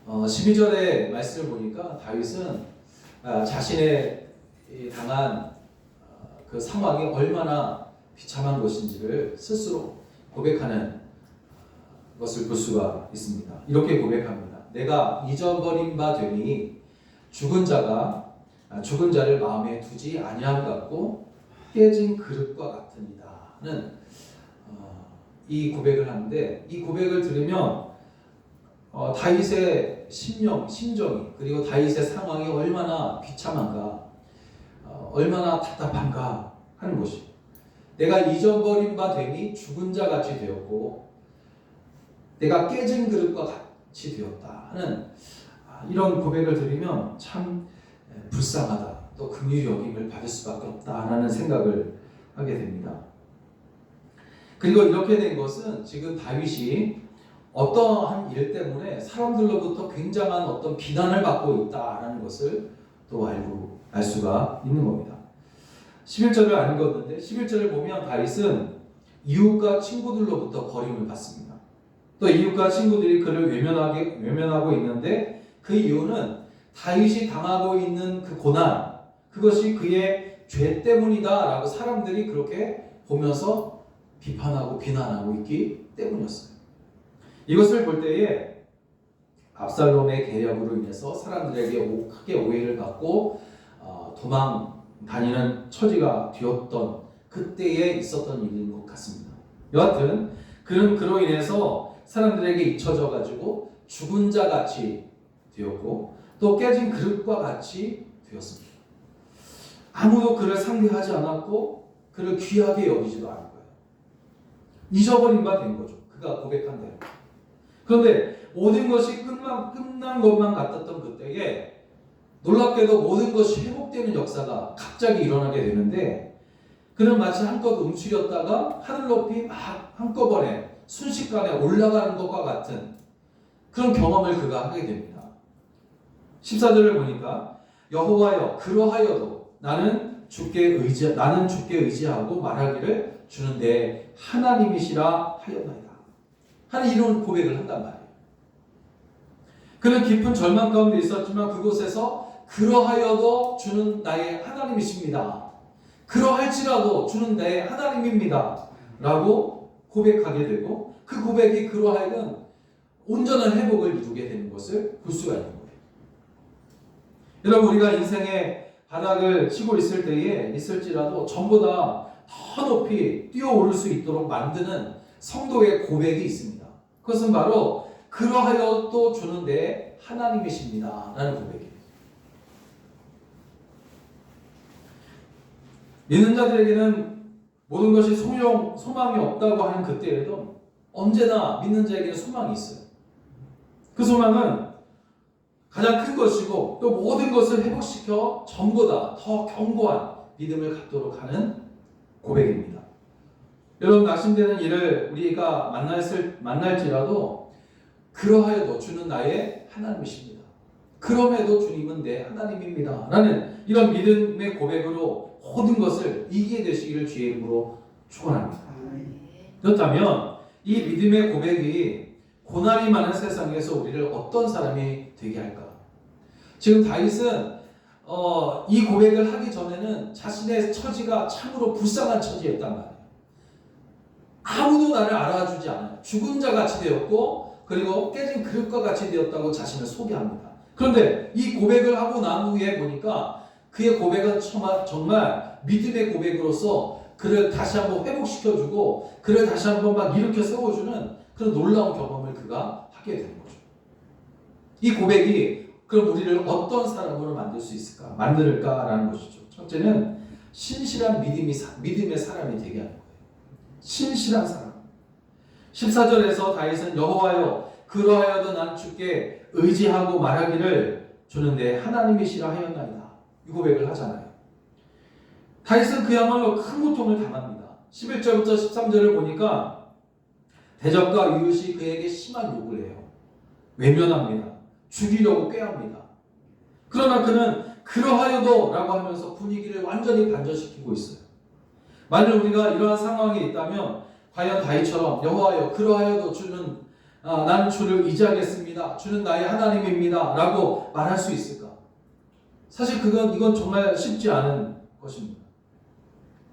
12절의 말씀을 보니까 다윗은 자신의 당한 그 상황이 얼마나 비참한 것인지를 스스로 고백하는 것을 볼 수가 있습니다. 이렇게 고백합니다. 내가 잊어버린 바 되니 죽은 자를 마음에 두지 아니함 같고 깨진 그릇과 같으니다는 이 고백을 하는데, 이 고백을 들으면 다윗의 심정이, 그리고 다윗의 상황이 얼마나 비참한가, 얼마나 답답한가 하는 것이, 내가 잊어버린 바 되니 죽은 자 같이 되었고 내가 깨진 그릇과 같이 되었다 하는 이런 고백을 들으면 참 불쌍하다, 또 긍휼히 여김을 받을 수밖에 없다라는 생각을 하게 됩니다. 그리고 이렇게 된 것은 지금 다윗이 어떠한 일 때문에 사람들로부터 굉장한 어떤 비난을 받고 있다라는 것을 또 알 수가 있는 겁니다. 11절을 안 읽었는데 11절을 보면 다윗은 이웃과 친구들로부터 버림을 받습니다. 또 이웃과 친구들이 그를 외면하고 있는데 그 이유는 다윗이 당하고 있는 그 고난, 그것이 그의 죄 때문이다 라고 사람들이 그렇게 보면서 비판하고 비난하고 있기 때문이었어요. 이것을 볼 때에 압살롬의 계략으로 인해서 사람들에게 크게 오해를 받고 도망 다니는 처지가 되었던 그때에 있었던 일인 것 같습니다. 여하튼 그는 그로 인해서 사람들에게 잊혀져 가지고 죽은 자 같이 되었고 또 깨진 그릇과 같이 되었습니다. 아무도 그를 상대하지 않았고 그를 귀하게 여기지도 않은 거예요. 잊어버린 바 된 거죠. 그가 고백한 대로. 그런데 모든 것이 끝난 것만 같았던 그때에 놀랍게도 모든 것이 회복되는 역사가 갑자기 일어나게 되는데, 그는 마치 한껏 움츠렸다가 하늘 높이 막 한꺼번에 순식간에 올라가는 것과 같은 그런 경험을 그가 하게 됩니다. 14절을 보니까 여호와여 그러하여도 나는 주께 의지하고 말하기를 주는 내 하나님이시라 하였나이다 하는 이런 고백을 한단 말이에요. 그는 깊은 절망 가운데 있었지만 그곳에서 그러하여도 주는 나의 하나님이십니다, 그러할지라도 주는 내 하나님입니다 라고 고백하게 되고, 그 고백이 그로 하여금 온전한 회복을 이루게 되는 것을 볼 수가 있는 거예요. 여러분, 우리가 인생의 바닥을 치고 있을지라도 전보다 더 높이 뛰어오를 수 있도록 만드는 성도의 고백이 있습니다. 그것은 바로 그러하여도 주는 내 하나님이십니다 라는 고백이에요. 믿는 자들에게는 모든 것이 소망이 없다고 하는 그때에도 언제나 믿는 자에게는 소망이 있어요. 그 소망은 가장 큰 것이고 또 모든 것을 회복시켜 전보다 더 견고한 믿음을 갖도록 하는 고백입니다. 여러분, 낙심되는 일을 우리가 만날지라도 그러하여도 주는 나의 하나님이십니다, 그럼에도 주님은 내 하나님입니다 라는 이런 믿음의 고백으로 모든 것을 이기게 되시기를 주의 이름으로 축원합니다. 그렇다면 이 믿음의 고백이 고난이 많은 세상에서 우리를 어떤 사람이 되게 할까? 지금 다윗은 이 고백을 하기 전에는 자신의 처지가 참으로 불쌍한 처지였단 말이에요. 아무도 나를 알아주지 않아요. 죽은 자 같이 되었고 그리고 깨진 그릇과 같이 되었다고 자신을 소개합니다. 그런데 이 고백을 하고 난 후에 보니까 그의 고백은 정말 믿음의 고백으로서 그를 다시 한번 회복시켜주고 그를 다시 한번 막 일으켜 세워주는 그런 놀라운 경험을 그가 하게 되는 거죠. 이 고백이 그럼 우리를 어떤 사람으로 만들까라는 것이죠. 첫째는 신실한 믿음의 사람이 되게 하는 거예요. 신실한 사람. 14절에서 다윗은 여호와여 그러하여도 난 주께 의지하고 말하기를 주는 내 하나님이시라 하였나이다 이 고백을 하잖아요. 다윗은 그야말로 큰 고통을 당합니다. 11절부터 13절을 보니까 대적과 이웃이 그에게 심한 욕을 해요. 외면합니다. 죽이려고 꾀합니다. 그러나 그는 그러하여도 라고 하면서 분위기를 완전히 반전시키고 있어요. 만일 우리가 이러한 상황에 있다면 과연 다윗처럼 여호와여 그러하여도 주는 나는 주를 의지하겠습니다. 주는 나의 하나님입니다. 라고 말할 수 있을까? 사실 이건 정말 쉽지 않은 것입니다.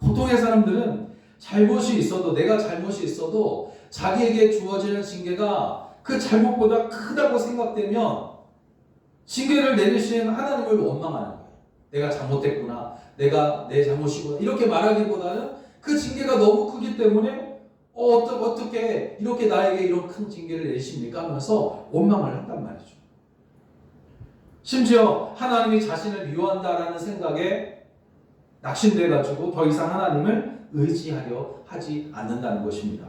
보통의 사람들은 잘못이 있어도, 내가 잘못이 있어도 자기에게 주어지는 징계가 그 잘못보다 크다고 생각되면 징계를 내리신 하나님을 원망하는 거예요. 내가 잘못했구나, 내가 내 잘못이구나, 이렇게 말하기보다는 그 징계가 너무 크기 때문에 어떻게 이렇게 나에게 이런 큰 징계를 내리십니까? 하면서 원망을 한단 말이죠. 심지어 하나님이 자신을 미워한다라는 생각에 낙심돼가지고 더 이상 하나님을 의지하려 하지 않는다는 것입니다.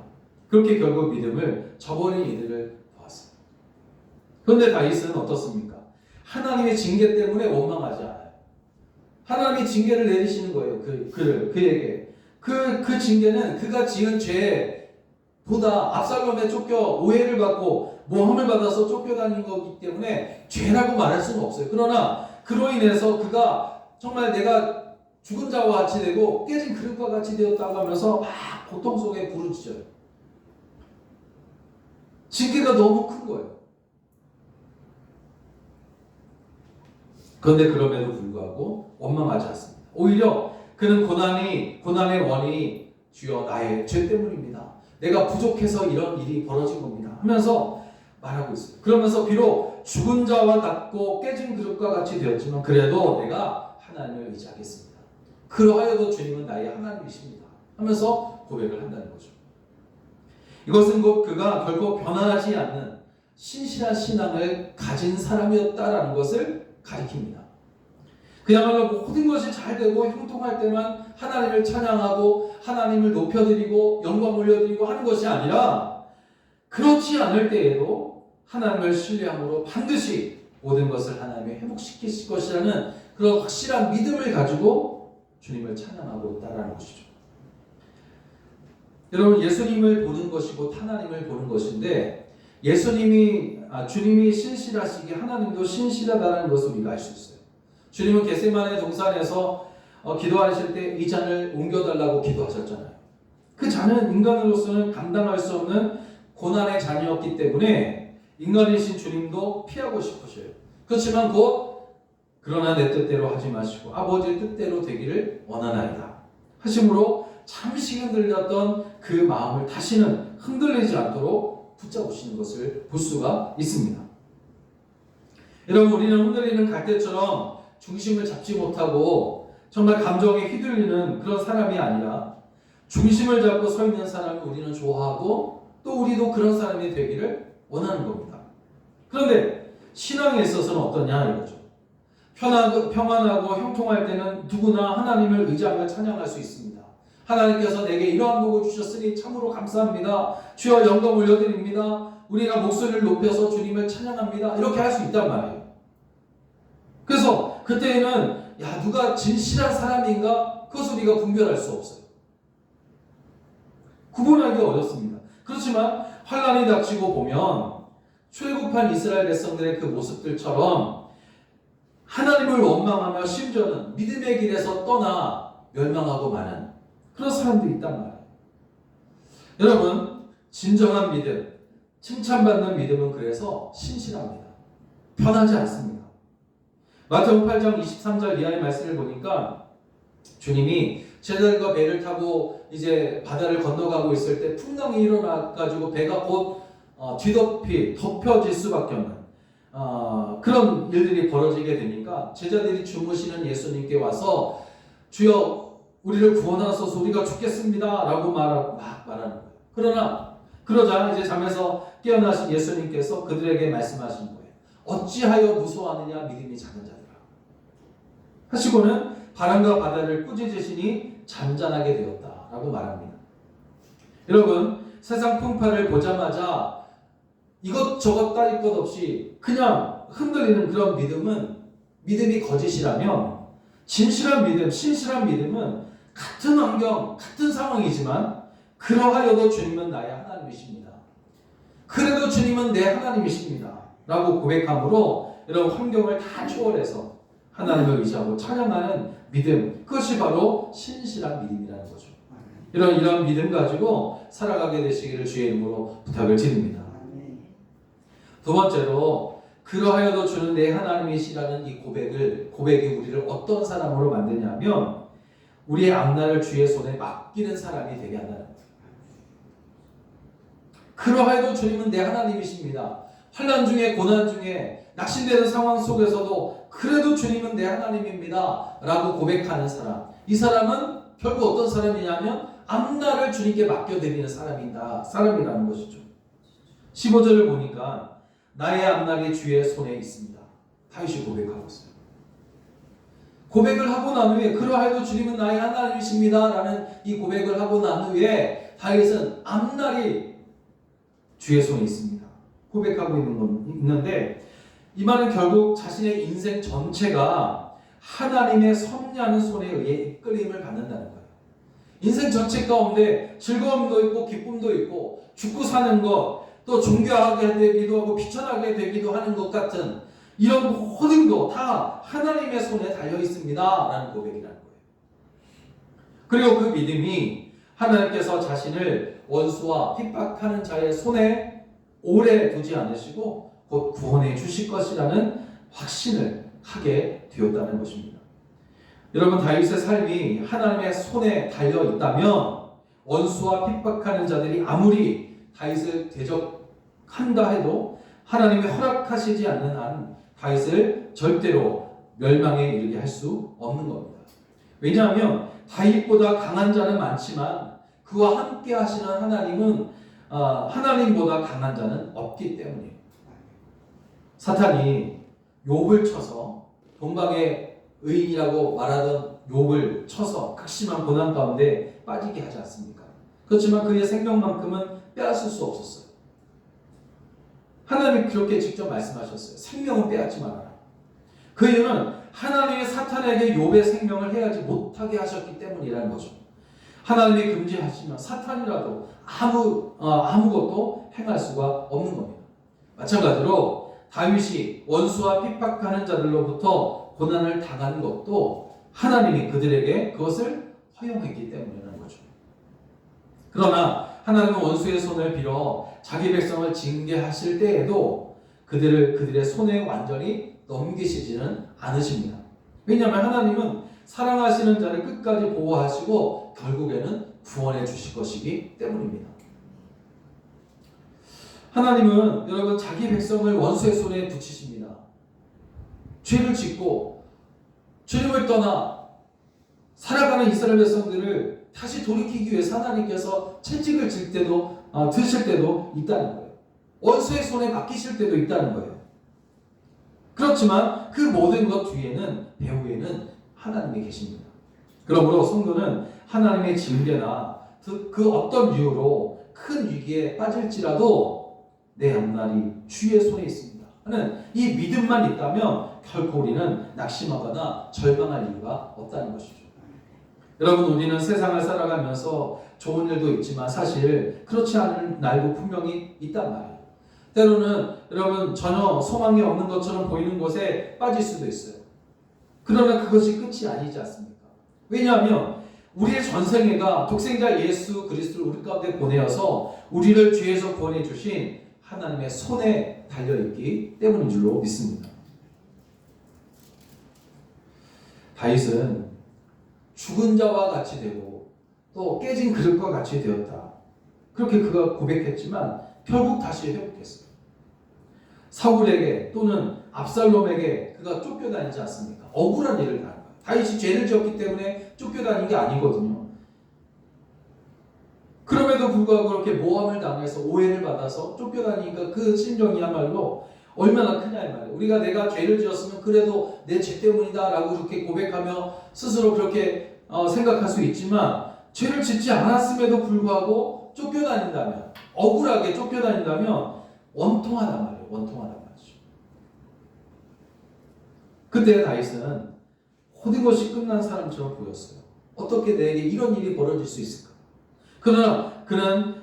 그렇게 결국 믿음을 저버린 이들을 보았습니다. 그런데 다윗은 어떻습니까? 하나님의 징계 때문에 원망하지 않아요. 하나님이 징계를 내리시는 거예요. 그에게. 그 징계는 그가 지은 죄보다 압살롬에 쫓겨 오해를 받고 모함을 받아서 쫓겨다닌 거기 때문에 죄라고 말할 수는 없어요. 그러나 그로 인해서 그가 정말 내가 죽은 자와 같이 되고 깨진 그릇과 같이 되었다고 하면서 막 고통 속에 부르짖어요. 징계가 너무 큰 거예요. 그런데 그럼에도 불구하고 원망하지 않습니다. 오히려 그는 고난의 원인이 주여 나의 죄 때문입니다. 내가 부족해서 이런 일이 벌어진 겁니다. 하면서 말하고 있어요. 그러면서 비록 죽은 자와 같고 깨진 그릇과 같이 되었지만 그래도 내가 하나님을 의지하겠습니다. 그러하여도 주님은 나의 하나님이십니다. 하면서 고백을 한다는 거죠. 이것은 곧 그가 결코 변화하지 않는 신실한 신앙을 가진 사람이었다라는 것을 가리킵니다. 그야말로 모든 것이 잘 되고 형통할 때만 하나님을 찬양하고 하나님을 높여드리고 영광 올려드리고 하는 것이 아니라 그렇지 않을 때에도 하나님을 신뢰함으로 반드시 모든 것을 하나님이 회복시키실 것이라는 그런 확실한 믿음을 가지고 주님을 찬양하고 있다는 것이죠. 여러분, 예수님을 보는 것이고 하나님을 보는 것인데 주님이 신실하시기에 하나님도 신실하다는 것을 우리가 알 수 있어요. 주님은 겟세마네 동산에서 기도하실 때 이 잔을 옮겨달라고 기도하셨잖아요. 그 잔은 인간으로서는 감당할 수 없는 고난의 잔이었기 때문에 인간이신 주님도 피하고 싶으셔요. 그렇지만 그러나 내 뜻대로 하지 마시고 아버지의 뜻대로 되기를 원하나이다 하심으로 잠시 흔들렸던 그 마음을 다시는 흔들리지 않도록 붙잡으시는 것을 볼 수가 있습니다. 여러분, 우리는 흔들리는 갈대처럼 중심을 잡지 못하고 정말 감정에 휘둘리는 그런 사람이 아니라 중심을 잡고 서 있는 사람을 우리는 좋아하고 또 우리도 그런 사람이 되기를 원하는 겁니다. 그런데 신앙에 있어서는 어떠냐 이거죠. 평안하고 형통할 때는 누구나 하나님을 의지하며 찬양할 수 있습니다. 하나님께서 내게 이러한 복을 주셨으니 참으로 감사합니다. 주여 영광 올려드립니다. 우리가 목소리를 높여서 주님을 찬양합니다. 이렇게 할 수 있단 말이에요. 그래서 그때에는 누가 진실한 사람인가? 그것을 우리가 분별할 수 없어요. 구분하기 어렵습니다. 그렇지만 환란이 닥치고 보면 출애굽한 이스라엘 백성들의 그 모습들처럼 하나님을 원망하며 심지어는 믿음의 길에서 떠나 멸망하고 마는 그런 사람들이 있단 말이에요. 여러분, 진정한 믿음, 칭찬받는 믿음은 그래서 신실합니다. 변하지 않습니다. 마태복음 8장 23절 이하의 말씀을 보니까 주님이 제자들과 배를 타고 이제 바다를 건너가고 있을 때 풍랑이 일어나가지고 배가 곧 덮여질 수밖에 없는 그런 일들이 벌어지게 되니까 제자들이 주무시는 예수님께 와서 주여 우리를 구원하소서 우리가 죽겠습니다 라고 막 말하는 거예요. 그러자 이제 잠에서 깨어나신 예수님께서 그들에게 말씀하신 거예요. 어찌하여 무서워하느냐 믿음이 작은 자들아 하시고는 바람과 바다를 꾸짖으시니 잠잠하게 되었다 라고 말합니다. 여러분, 세상 풍파를 보자마자 이것저것 따질 것 없이 그냥 흔들리는 그런 믿음이 거짓이라면 진실한 믿음, 신실한 믿음은 같은 환경, 같은 상황이지만 그러하여도 주님은 나의 하나님이십니다. 그래도 주님은 내 하나님이십니다. 라고 고백함으로 여러분 환경을 다 초월해서 하나님을 의지하고 찬양하는 믿음, 그것이 바로 신실한 믿음이라는 거죠. 이런 믿음 가지고 살아가게 되시기를 주의 이름으로 부탁을 드립니다. 두 번째로 그러하여도 주는 내 하나님이시라는 이 고백이 우리를 어떤 사람으로 만드냐면 우리의 앞날을 주의 손에 맡기는 사람이 되게 한다는 거예요. 그러하여도 주님은 내 하나님이십니다. 환난 중에 고난 중에 낙심되는 상황 속에서도 그래도 주님은 내 하나님입니다 라고 고백하는 사람, 이 사람은 결국 어떤 사람이냐면 앞날을 주님께 맡겨드리는 사람이라는 것이죠. 15절을 보니까 나의 앞날이 주의 손에 있습니다. 다윗이 고백하고 있어요. 고백을 하고 난 후에 그러하여도 주님은 나의 하나님이십니다 라는 이 고백을 하고 난 후에 다윗은 앞날이 주의 손에 있습니다. 고백하고 있는데 이 말은 결국 자신의 인생 전체가 하나님의 섭리하는 손에 의해 이끌림을 받는다는 거예요. 인생 전체 가운데 즐거움도 있고 기쁨도 있고 죽고 사는 것, 또 존귀하게 되기도 하고 비천하게 되기도 하는 것 같은 이런 모든 거 다 하나님의 손에 달려 있습니다 라는 고백이라는 거예요. 그리고 그 믿음이 하나님께서 자신을 원수와 핍박하는 자의 손에 오래 두지 않으시고 곧 구원해 주실 것이라는 확신을 하게 되었다는 것입니다. 여러분, 다윗의 삶이 하나님의 손에 달려 있다면 원수와 핍박하는 자들이 아무리 다윗을 대적한다 해도 하나님이 허락하시지 않는 한 다윗을 절대로 멸망에 이르게 할 수 없는 겁니다. 왜냐하면 다윗보다 강한 자는 많지만 그와 함께 하시는 하나님은 하나님보다 강한 자는 없기 때문이에요. 사탄이 욥을 쳐서 동방의 의인이라고 말하던 욥을 쳐서 극심한 고난 가운데 빠지게 하지 않습니까? 그렇지만 그의 생명만큼은 빼앗을 수 없었어요. 하나님이 그렇게 직접 말씀하셨어요. 생명은 빼앗지 말아라. 그 이유는 하나님이 사탄에게 욥의 생명을 해하지 못하게 하셨기 때문이라는 거죠. 하나님이 금지하시면 사탄이라도 아무것도 행할 수가 없는 겁니다. 마찬가지로 다윗이 원수와 핍박하는 자들로부터 고난을 당하는 것도 하나님이 그들에게 그것을 허용했기 때문이라는 거죠. 그러나 하나님은 원수의 손을 빌어 자기 백성을 징계하실 때에도 그들의 손에 완전히 넘기시지는 않으십니다. 왜냐하면 하나님은 사랑하시는 자를 끝까지 보호하시고 결국에는 구원해 주실 것이기 때문입니다. 하나님은 여러분 자기 백성을 원수의 손에 붙이십니다. 죄를 짓고 주님을 떠나 살아가는 이스라엘 백성들을 다시 돌이키기 위해서 하나님께서 채찍을 드실 때도 있다는 거예요. 원수의 손에 맡기실 때도 있다는 거예요. 그렇지만 그 모든 것 뒤에는 배후에는 하나님이 계십니다. 그러므로 성도는 하나님의 징계나 그 어떤 이유로 큰 위기에 빠질지라도 내 앞날이 주의 손에 있습니다 하는 이 믿음만 있다면 결코 우리는 낙심하거나 절망할 이유가 없다는 것이죠. 여러분, 우리는 세상을 살아가면서 좋은 일도 있지만 사실 그렇지 않은 날도 분명히 있단 말이에요. 때로는 여러분 전혀 소망이 없는 것처럼 보이는 곳에 빠질 수도 있어요. 그러나 그것이 끝이 아니지 않습니까? 왜냐하면 우리의 전생애가 독생자 예수 그리스도를 우리 가운데 보내어서 우리를 죄에서 구원해 주신 하나님의 손에 달려있기 때문인 줄로 믿습니다. 다윗은 죽은 자와 같이 되고 또 깨진 그릇과 같이 되었다. 그렇게 그가 고백했지만 결국 다시 회복했어요. 사울에게 또는 압살롬에게 그가 쫓겨다니지 않습니까? 억울한 일을 당한 거예요. 다윗이 죄를 지었기 때문에 쫓겨다닌 게 아니거든요. 그럼에도 불구하고 그렇게 모함을 당해서 오해를 받아서 쫓겨다니니까 그 심정이야말로 얼마나 크냐 이 말이에요. 우리가 내가 죄를 지었으면 그래도 내 죄 때문이다 라고 그렇게 고백하며 스스로 그렇게 생각할 수 있지만 죄를 짓지 않았음에도 불구하고 쫓겨다닌다면, 억울하게 쫓겨다닌다면 원통하단 말이에요. 원통하단 말이죠. 그때 다윗은 모든 것이 끝난 사람처럼 보였어요. 어떻게 내게 이런 일이 벌어질 수 있을까? 그러나 그는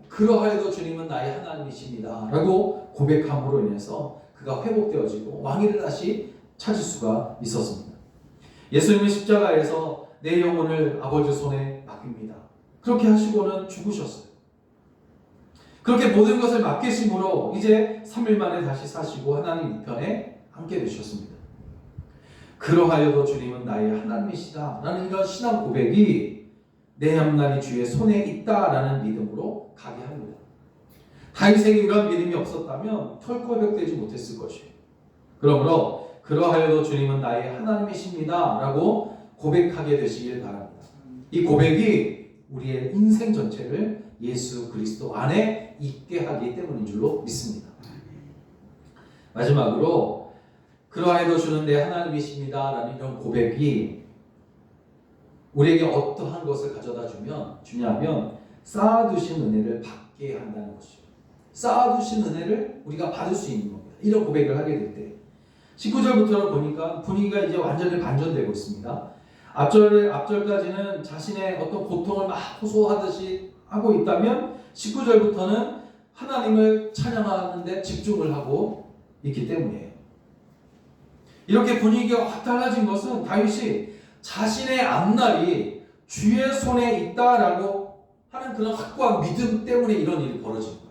그러하여도 주님은 나의 하나님이십니다 라고 고백함으로 인해서 그가 회복되어지고 왕위를 다시 찾을 수가 있었습니다. 예수님은 십자가에서 내 영혼을 아버지 손에 맡깁니다. 그렇게 하시고는 죽으셨어요. 그렇게 모든 것을 맡기심으로 이제 3일 만에 다시 사시고 하나님 우편에 함께 되셨습니다. 그러하여도 주님은 나의 하나님이시다 라는 이런 신앙 고백이 내 앞날이 주의 손에 있다라는 믿음으로 가게 합니다. 다윗에게 이런 믿음이 없었다면 결코 회복되지 못했을 것이에요. 그러므로 그러하여도 주님은 나의 하나님이십니다 라고 고백하게 되시길 바랍니다. 이 고백이 우리의 인생 전체를 예수 그리스도 안에 있게 하기 때문인 줄로 믿습니다. 마지막으로 그러하여도 주는 내 하나님이십니다 라는 이런 고백이 우리에게 어떠한 것을 가져다 주냐면 쌓아두신 은혜를 받게 한다는 것이죠. 쌓아두신 은혜를 우리가 받을 수 있는 겁니다. 이런 고백을 하게 될 때 19절부터 보니까 분위기가 이제 완전히 반전되고 있습니다. 앞절까지는 자신의 어떤 고통을 막 호소하듯이 하고 있다면 19절부터는 하나님을 찬양하는 데 집중을 하고 있기 때문이에요. 이렇게 분위기가 확 달라진 것은 다윗이 자신의 앞날이 주의 손에 있다라고 하는 그런 확고한 믿음 때문에 이런 일이 벌어진 거예요.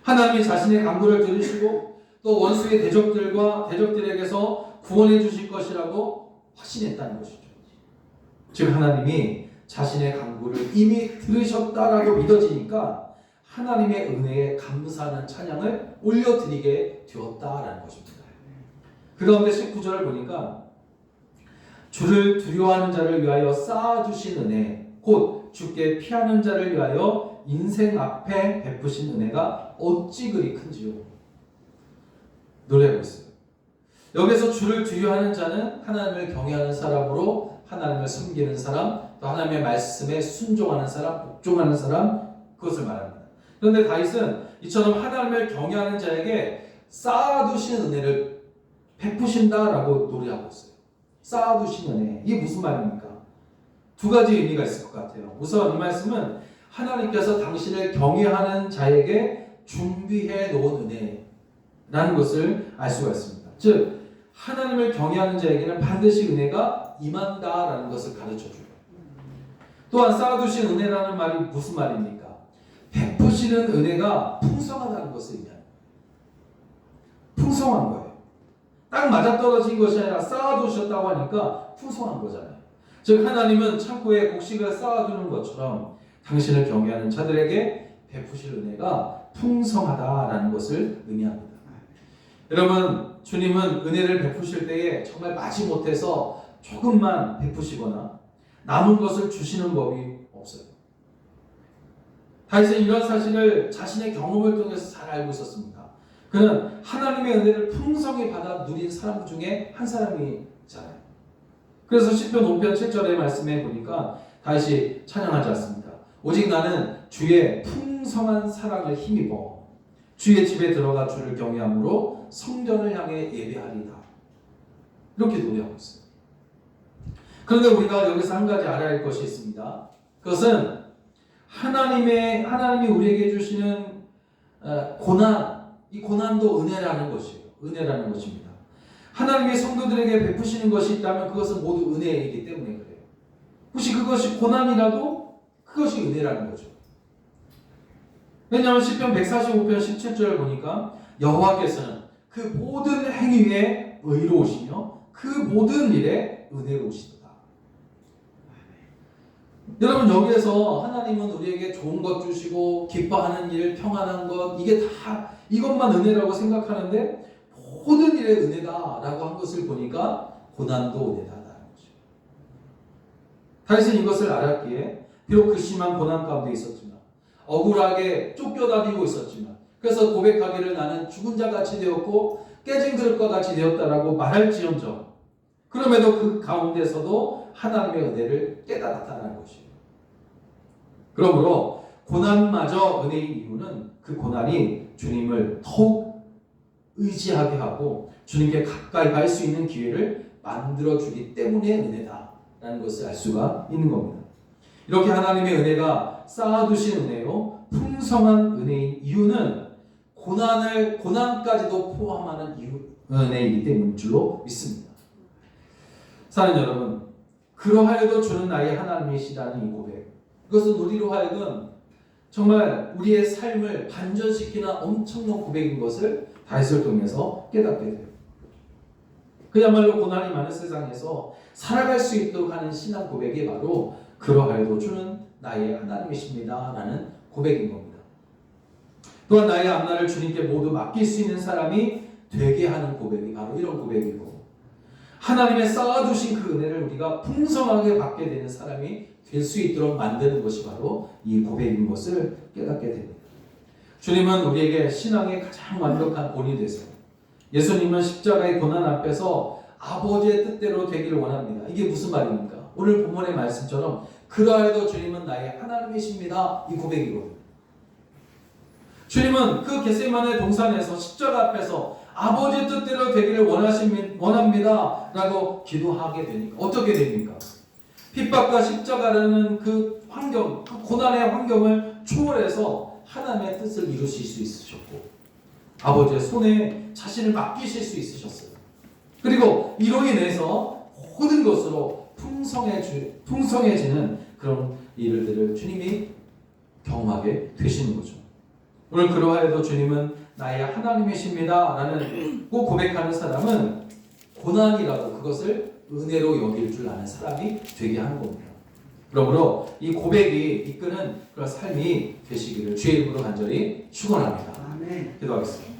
하나님이 자신의 간구를 들으시고 또 원수의 대적들에게서 구원해 주실 것이라고 확신했다는 것이죠. 즉 하나님이 자신의 간구를 이미 들으셨다라고 믿어지니까 하나님의 은혜에 감사하는 찬양을 올려드리게 되었다라는 것입니다. 그 가운데 19절을 보니까 주를 두려워하는 자를 위하여 쌓아주신 은혜 곧 주께 피하는 자를 위하여 인생 앞에 베푸신 은혜가 어찌 그리 큰지요. 노래하고 있어요. 여기서 주를 두려워하는 자는 하나님을 경외하는 사람으로 하나님을 섬기는 사람, 또 하나님의 말씀에 순종하는 사람, 복종하는 사람, 그것을 말합니다. 그런데 다윗은 이처럼 하나님을 경외하는 자에게 쌓아두신 은혜를 베푸신다라고 노래하고 있어요. 쌓아두신 은혜. 이게 무슨 말입니까? 두 가지 의미가 있을 것 같아요. 우선 이 말씀은 하나님께서 당신을 경외하는 자에게 준비해 놓은 은혜라는 것을 알 수가 있습니다. 즉 하나님을 경외하는 자에게는 반드시 은혜가 임한다라는 것을 가르쳐줘요. 또한 쌓아두신 은혜라는 말이 무슨 말입니까? 베푸시는 은혜가 풍성하다는 것을 의미합니다. 풍성한 거예요. 딱 맞아떨어진 것이 아니라 쌓아두셨다고 하니까 풍성한 거잖아요. 즉 하나님은 창고에 곡식을 쌓아두는 것처럼 당신을 경외하는 자들에게 베푸실 은혜가 풍성하다라는 것을 의미합니다. 여러분, 주님은 은혜를 베푸실 때에 정말 마지못해서 조금만 베푸시거나 남은 것을 주시는 법이 없어요. 다윗은 이런 사실을 자신의 경험을 통해서 잘 알고 있었습니다. 그는 하나님의 은혜를 풍성히 받아 누린 사람 중에 한 사람이잖아요. 그래서 시편 5편 7절의 말씀에 보니까 다윗이 찬양하지 않습니다. 오직 나는 주의 풍성한 사랑을 힘입어 주의 집에 들어가 주를 경외함으로 성전을 향해 예배하리다. 이렇게 노래하고 있어요. 그런데 우리가 여기서 한 가지 알아야 할 것이 있습니다. 그것은 하나님이 우리에게 주시는 고난, 이 고난도 은혜라는 것이에요. 은혜라는 것입니다. 하나님의 성도들에게 베푸시는 것이 있다면 그것은 모두 은혜이기 때문에 그래요. 혹시 그것이 고난이라도 그것이 은혜라는 거죠. 왜냐하면 시편 145편 17절을 보니까 여호와께서는 그 모든 행위에 의로우시며 그 모든 일에 은혜로우시도다. 여러분, 여기에서 하나님은 우리에게 좋은 것 주시고 기뻐하는 일, 평안한 것, 이게 다 이것만 은혜라고 생각하는데 모든 일에 은혜다라고 한 것을 보니까 고난도 은혜다라는 거죠. 다윗은 이것을 알았기에 비록 그 심한 고난 가운데 있었지만 억울하게 쫓겨다니고 있었지만 그래서 고백하기를 나는 죽은 자같이 되었고 깨진 그릇과 같이 되었다라고 말할지언정 그럼에도 그 가운데서도 하나님의 은혜를 깨달았다는 것이에요. 그러므로 고난마저 은혜인 이유는 그 고난이 주님을 더욱 의지하게 하고 주님께 가까이 갈 수 있는 기회를 만들어주기 때문에 은혜다라는 것을 알 수가 있는 겁니다. 이렇게 하나님의 은혜가 쌓아두신 은혜요 풍성한 은혜인 이유는 고난까지도 포함하는 은혜이기 때문인 줄로 믿습니다. 사랑하는 여러분, 그러하여도 주는 나의 하나님이시라는 이 고백, 이것은 우리로 하여금 정말 우리의 삶을 반전시키는 엄청난 고백인 것을 다윗을 통해서 깨닫게 돼요. 그야말로 고난이 많은 세상에서 살아갈 수 있도록 하는 신앙 고백이 바로 그러하여도 주는 나의 하나님이십니다 라는 고백인 겁니다. 또한 나의 앞날을 주님께 모두 맡길 수 있는 사람이 되게 하는 고백이 바로 이런 고백이고, 하나님의 쌓아두신 그 은혜를 우리가 풍성하게 받게 되는 사람이 될 수 있도록 만드는 것이 바로 이 고백인 것을 깨닫게 됩니다. 주님은 우리에게 신앙의 가장 완벽한 본이 되세요. 예수님은 십자가의 고난 앞에서 아버지의 뜻대로 되기를 원합니다. 이게 무슨 말입니까? 오늘 본문의 말씀처럼 그러하여도 주님은 나의 하나님이십니다. 이 고백이거든요. 주님은 그 겟세마네 동산에서 십자가 앞에서 아버지의 뜻대로 되기를 원합니다 라고 기도하게 되니까 어떻게 됩니까? 핍박과 십자가라는 그 환경, 그 고난의 환경을 초월해서 하나님의 뜻을 이루실 수 있으셨고, 아버지의 손에 자신을 맡기실 수 있으셨어요. 그리고 이로 인해서 모든 것으로 풍성해지는 그런 일들을 주님이 경험하게 되시는 거죠. 오늘 그러하여도 주님은 나의 하나님이십니다 라는 꼭 고백하는 사람은 고난이라도 그것을 은혜로 여길 줄 아는 사람이 되게 하는 겁니다. 그러므로 이 고백이 이끄는 그런 삶이 되시기를 주의 이름으로 간절히 축원합니다. 아멘. 기도하겠습니다.